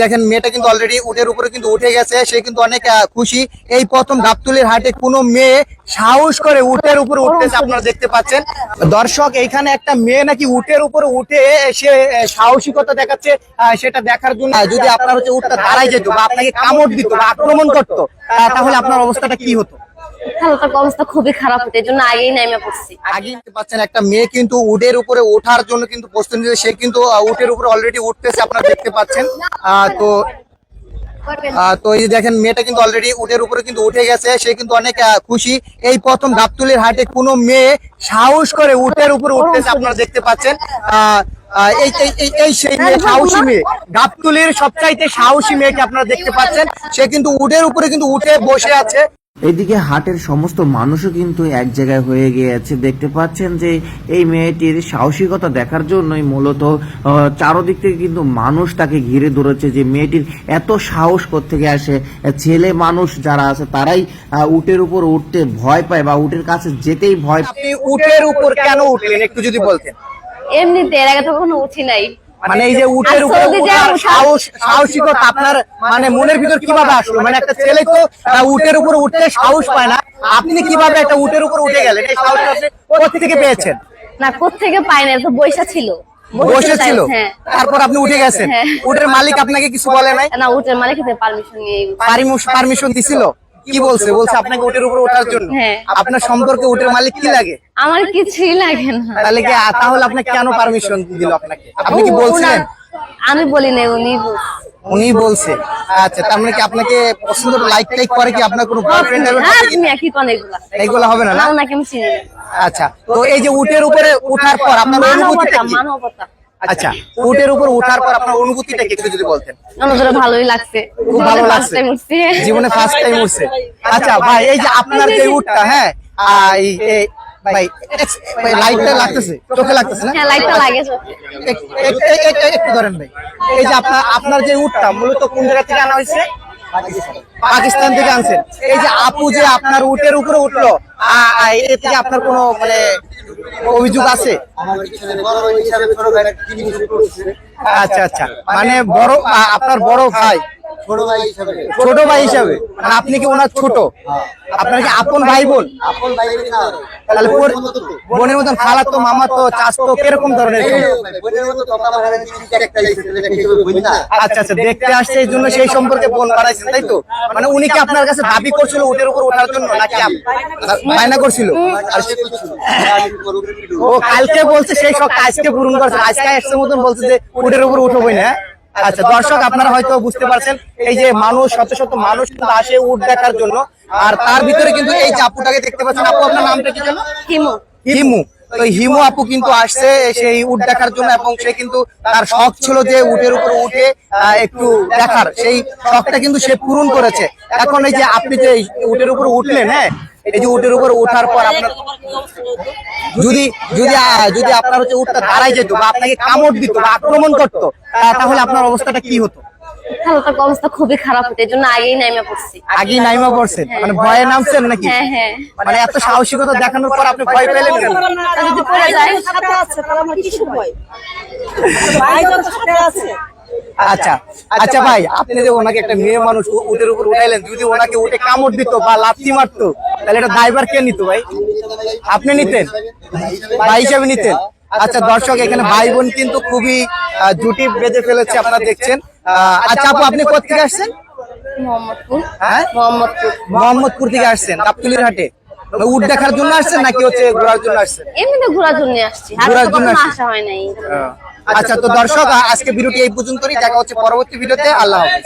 দেখেন মেয়েটা কিন্তু অলরেডি উটের উপরে কিন্তু উঠে গেছে, সে কিন্তু অনেক খুশি। এই প্রথম গাবতলীর হাটে কোনো মেয়ে সাহস করে উটের উপরে উঠতেছে, আপনারা দেখতে পাচ্ছেন দর্শক। এইখানে একটা মেয়ে নাকি উটের উপরে উঠে সে সাহসিকতা দেখাচ্ছে, সেটা দেখার জন্য যদি আপনার হচ্ছে উটটা দাঁড়ায় যেত বা আপনাকে কামড় দিত বা আক্রমণ করতো, তাহলে আপনার অবস্থাটা কি হতো? অবস্থা খুবই খারাপ হতো, এই জন্য আগেই নাইমা পড়ছি। আগেই পাচ্ছেন একটা মেয়ে কিন্তু উটের উপরে ওঠার জন্য কিন্তু প্রস্তুতি নিচ্ছে, সে কিন্তু উটের উপরে অলরেডি উঠতেছে, আপনারা দেখতে পাচ্ছেন। তো এই দেখেন মেয়েটা কিন্তু অলরেডি উটের উপরে কিন্তু উঠে গেছে, সে কিন্তু অনেক খুশি। এই প্রথম গাবতলীর হাটে কোনো মেয়ে সাহস করে উটের উপরে উঠতেছে, আপনারা দেখতে পাচ্ছেন। এই সেই মেয়ে, সাহসী মেয়ে, গাবতলীর সবচাইতে সাহসী মেয়েকে আপনারা দেখতে পাচ্ছেন, সে কিন্তু উটের উপরে কিন্তু উঠে বসে আছে। এদিকে হাটের সমস্ত মানুষও কিন্তু এক জায়গায় হয়ে গিয়েছে। দেখতে পাচ্ছেন যে এই মেয়েটির সাহসিকতা দেখার জন্যই মূলত চারদিক থেকে কিন্তু মানুষ তাকে ঘিরে ধরেছে, যে মেয়েটির এত সাহস কোত্থেকে আসে। ছেলে মানুষ যারা আছে তারাই উটের উপর উঠতে ভয় পায় বা উটের কাছে যেতেই ভয়। আপনি উটের উপর কেন উঠলেন একটু যদি বলতেন? এমনিতে এর আগে তো কখনো উঠি নাই। মানে এই যে উটের উপরে সাহসিকতা আপনার মানে মনের ভিতর কিভাবে আসলো? মানে একটা ছেলে তো উটের উপরে উঠতে সাহস পায় না, আপনি কিভাবে একটা উটের উপরে উঠে গেলেন? এই সাহসটা আপনি কোথা থেকে পেয়েছেন? না, কোত্থেকে পাই না, তো বৈশা ছিল। বসেছিল, তারপর আপনি উঠে গেছেন। উটের মালিক আপনাকে কিছু বলে নাই? না, উটের মালিক পারমিশন নিয়ে পারমিশন দিছিল? কি বলছে? বলছে আপনাকে উটের উপরে ওঠার জন্য? আপনার সম্পর্কে উটের মালিক কি লাগে? আমার কিছুই লাগে না। তাহলে আপনাকে কেন পারমিশন দিল আপনাকে? আপনি কি বলছিলেন? আমি বলি না, উনি বলছে। আচ্ছা, তার মানে কি আপনাকে পছন্দ, লাইক টাইক করে কি? আপনার কোনো বয়ফ্রেন্ড এগুলো হবে না? না, নাকি আমি চিনি না। আচ্ছা, তো এই যে উটের উপরে ওঠার পর আপনার অনুভূতিটা কি? আচ্ছা, উটের উপর ওঠার পর আপনার অনুভূতিটা কি একটু যদি বলতেন? ভালোই লাগছে, খুব ভালো লাগছে, জীবনে ফার্স্ট টাইম উঠছে। আচ্ছা ভাই, এই যে আপনার যে উটটা, হ্যাঁ ভাই লাইটটা লাগতেছে, চোখে লাগতেছে না? হ্যাঁ, লাইটটা লাগে একটু ধরেন ভাই। এই যে আপনার যে উটটা মূলত কোন জায়গা থেকে আনা হয়েছে? পাকিস্তান থেকে আনছেন। এই যে আপু যে আপনার উটের উপরে উঠলো, এ থেকে আপনার কোনো মানে অভিযোগ আছে? আচ্ছা আচ্ছা, মানে বড় আপনার বড় ভাই, ছোট ভাই হিসাবে, মানে আপনি কি ওনার ছোট? আপনার কি আপন ভাই বোন? তাহলে বোনের মতন, খালাতো, মামাতো, চাচতো, কিরকম ধরনের? আচ্ছা আচ্ছা, দেখতে আসছে এই জন্য সেই সম্পর্কে বোন বাড়াইছেন, তাই তো? মানে উনি কি আপনার কাছে দাবি করছিল উটের উপর ওঠার জন্য, নাকি বায়না করছিল? ও কালকে বলছে সেই সব আজকে পূরণ করছে, আজকে একশো মতন বলছে যে উটের উপর উঠবই না। আচ্ছা দর্শক, আপনারা হয়তো বুঝতে পারছেন, এই যে মানুষ, শত শত মানুষ কিন্তু আসে উট দেখার জন্য, আর তার ভিতরে কিন্তু এই যে আপুটাকে দেখতে পাচ্ছেন। আপু, আপনার নামটা কি জানো? হিমু। তো হিমু আপু কিন্তু আসছে সেই উট দেখার জন্য, এবং সে কিন্তু তার শখ ছিল যে উটের উপর উঠে একটু দেখার, সেই শখটা কিন্তু সে পূরণ করেছে। এখন এই যে আপনি যে উটের উপর উঠলেন, হ্যাঁ, এই যে উটের উপর ওঠার পর আপনার যদি যদি যদি আপনার হচ্ছে উটটা দাঁড়ায় যেত বা আপনাকে কামড় দিত বা আক্রমণ করতো, তাহলে আপনার অবস্থাটা কি হতো? অবস্থা খুবই খারাপ হতো, এই জন্য আগেই নাইমা পড়ছি। আগেই নাইমা পড়ছেন, মানে ভয়ে নামছেন নাকি? হ্যাঁ। মানে এত সাহসিকতা দেখানোর পর আপনি ভয় পেলেন কেন? যদি পড়ে যায়, সাথে আছে, তাহলে আমার কিছু ভয়। ভাই তো সাথে আছে। আচ্ছা আচ্ছা ভাই, আপনি যে ওনাকে একটা মেয়ে মানুষ উটের উপর উঠাইলেন, যদি ওনাকে উঠে কামড় দিত বা লাথি মারতো, তাহলে এটা দায়ভার কে নিত ভাই? আপনি নিতেন? ভাই হিসাবে নিতেন? আচ্ছা দর্শক, এখানে ভাই বোন কিন্তু খুবই জুটি বেঁধে ফেলেছে, আপনারা দেখছেন। আচ্ছা আপু, আপনি কোথা থেকে আসছেন? মোহাম্মদপুর থেকে আসছেন গাবতলীর হাটে। উট দেখার জন্য আসছেন নাকি হচ্ছে ঘোরার জন্য আসছেন? এমনিতে ঘোরার জন্য আসছি, ঘোরার জন্য আসা হয় নাই। আচ্ছা, তো দর্শক আজকে ভিডিওটি এই পর্যন্তই, দেখা হচ্ছে পরবর্তী ভিডিওতে। আল্লাহ হাফেজ।